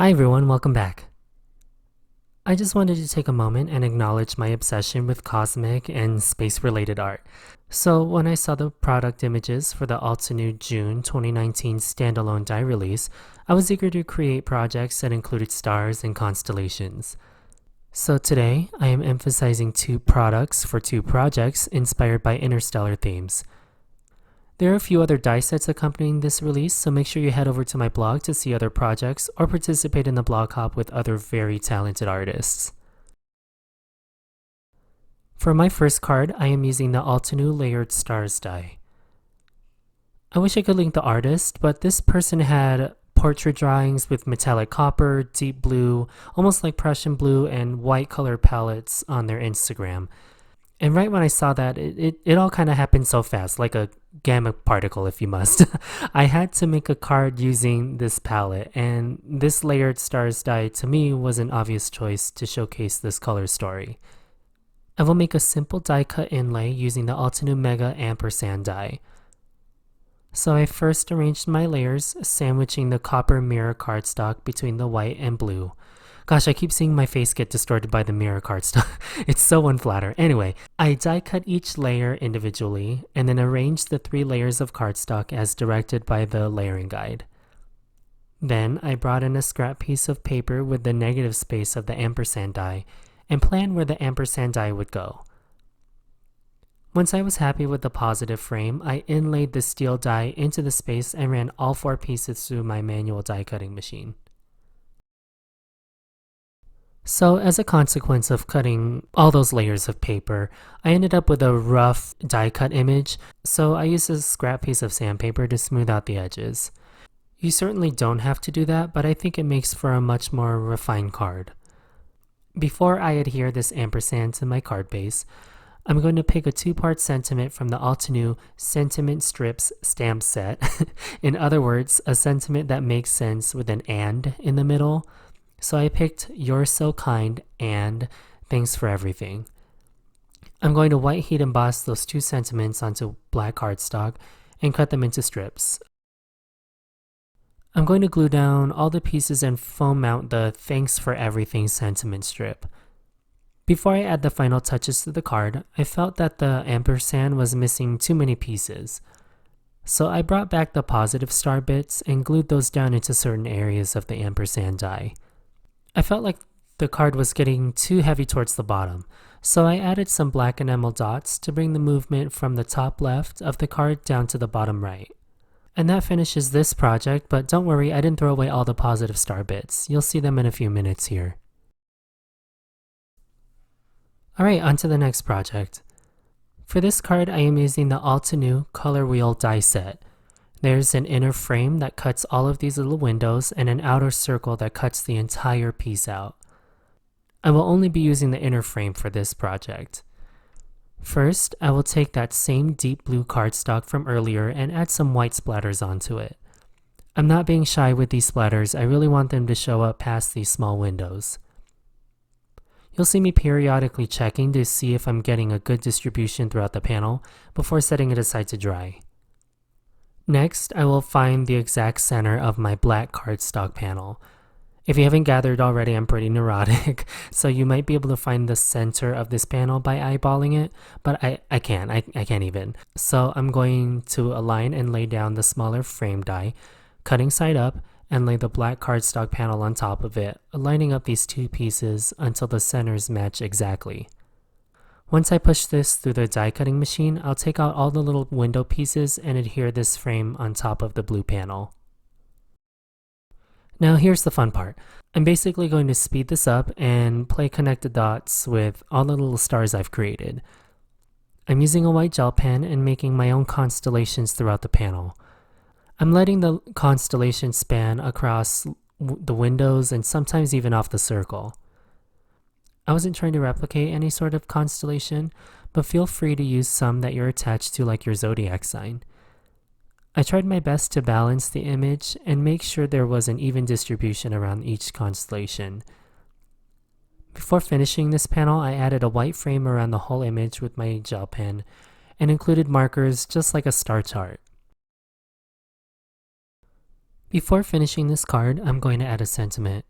Hi everyone, welcome back. I just wanted to take a moment and acknowledge my obsession with cosmic and space-related art. So when I saw the product images for the Altenew June 2019 standalone die release, I was eager to create projects that included stars and constellations. So today, I am emphasizing two products for two projects inspired by interstellar themes. There are a few other die sets accompanying this release, so make sure you head over to my blog to see other projects or participate in the blog hop with other very talented artists. For my first card, I am using the Altenew Layered Stars die. I wish I could link the artist, but this person had portrait drawings with metallic copper, deep blue, almost like Prussian blue, and white color palettes on their Instagram. And right when I saw that, it all kind of happened so fast, like a gamma particle if you must. I had to make a card using this palette, and this layered stars die to me was an obvious choice to showcase this color story. I will make a simple die cut inlay using the Altenew Mega Ampersand die. So I first arranged my layers, sandwiching the copper mirror cardstock between the white and blue. Gosh, I keep seeing my face get distorted by the mirror cardstock. It's so unflattering. Anyway, I die cut each layer individually and then arranged the 3 layers of cardstock as directed by the layering guide. Then I brought in a scrap piece of paper with the negative space of the ampersand die and planned where the ampersand die would go. Once I was happy with the positive frame, I inlaid the steel die into the space and ran all 4 pieces through my manual die cutting machine. So as a consequence of cutting all those layers of paper, I ended up with a rough die cut image, so I used a scrap piece of sandpaper to smooth out the edges. You certainly don't have to do that, but I think it makes for a much more refined card. Before I adhere this ampersand to my card base, I'm going to pick a 2-part sentiment from the Altenew Sentiment Strips stamp set. In other words, a sentiment that makes sense with an "and" in the middle. So I picked "You're so kind" and "Thanks for everything." I'm going to white heat emboss those 2 sentiments onto black cardstock and cut them into strips. I'm going to glue down all the pieces and foam mount the "Thanks for everything" sentiment strip. Before I add the final touches to the card, I felt that the ampersand was missing too many pieces. So I brought back the positive star bits and glued those down into certain areas of the ampersand die. I felt like the card was getting too heavy towards the bottom, so I added some black enamel dots to bring the movement from the top left of the card down to the bottom right. And that finishes this project, but don't worry, I didn't throw away all the positive star bits. You'll see them in a few minutes here. Alright, on to the next project. For this card, I am using the Altenew Color Wheel die set. There's an inner frame that cuts all of these little windows and an outer circle that cuts the entire piece out. I will only be using the inner frame for this project. First, I will take that same deep blue cardstock from earlier and add some white splatters onto it. I'm not being shy with these splatters, I really want them to show up past these small windows. You'll see me periodically checking to see if I'm getting a good distribution throughout the panel before setting it aside to dry. Next, I will find the exact center of my black cardstock panel. If you haven't gathered already, I'm pretty neurotic, so you might be able to find the center of this panel by eyeballing it, but I can't even. So I'm going to align and lay down the smaller frame die, cutting side up, and lay the black cardstock panel on top of it, lining up these 2 pieces until the centers match exactly. Once I push this through the die cutting machine, I'll take out all the little window pieces and adhere this frame on top of the blue panel. Now here's the fun part. I'm basically going to speed this up and play connect the dots with all the little stars I've created. I'm using a white gel pen and making my own constellations throughout the panel. I'm letting the constellation span across the windows and sometimes even off the circle. I wasn't trying to replicate any sort of constellation, but feel free to use some that you're attached to, like your zodiac sign. I tried my best to balance the image and make sure there was an even distribution around each constellation. Before finishing this panel, I added a white frame around the whole image with my gel pen and included markers just like a star chart. Before finishing this card, I'm going to add a sentiment.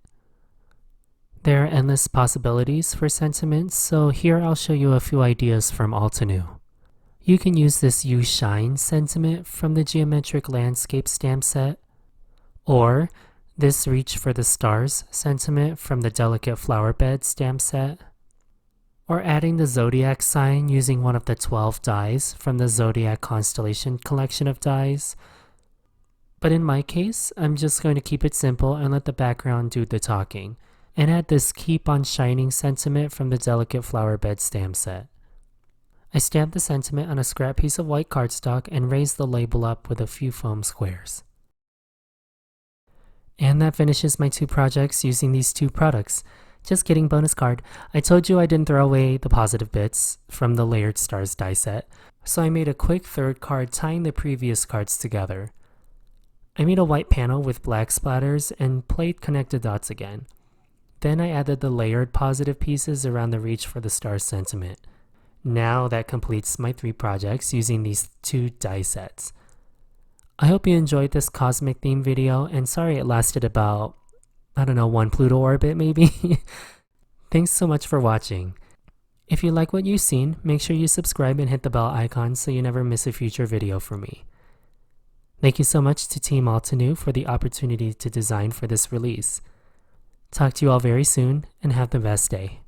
There are endless possibilities for sentiments, so here I'll show you a few ideas from Altenew. You can use this You Shine sentiment from the Geometric Landscape stamp set, or this Reach for the Stars sentiment from the Delicate Flower Bed stamp set, or adding the zodiac sign using one of the 12 dies from the Zodiac Constellation collection of dies. But in my case, I'm just going to keep it simple and let the background do the talking, and add this Keep on Shining sentiment from the Delicate Flower Bed stamp set. I stamped the sentiment on a scrap piece of white cardstock and raised the label up with a few foam squares. And that finishes my 2 projects using these 2 products. Just kidding, bonus card. I told you I didn't throw away the positive bits from the Layered Stars die set, so I made a quick 3rd card tying the previous cards together. I made a white panel with black splatters and played connected dots again. Then I added the layered positive pieces around the Reach for the Stars sentiment. Now that completes my 3 projects using these 2 die sets. I hope you enjoyed this cosmic theme video, and sorry it lasted about, 1 Pluto orbit maybe? Thanks so much for watching. If you like what you've seen, make sure you subscribe and hit the bell icon so you never miss a future video from me. Thank you so much to Team Altenew for the opportunity to design for this release. Talk to you all very soon, and have the best day.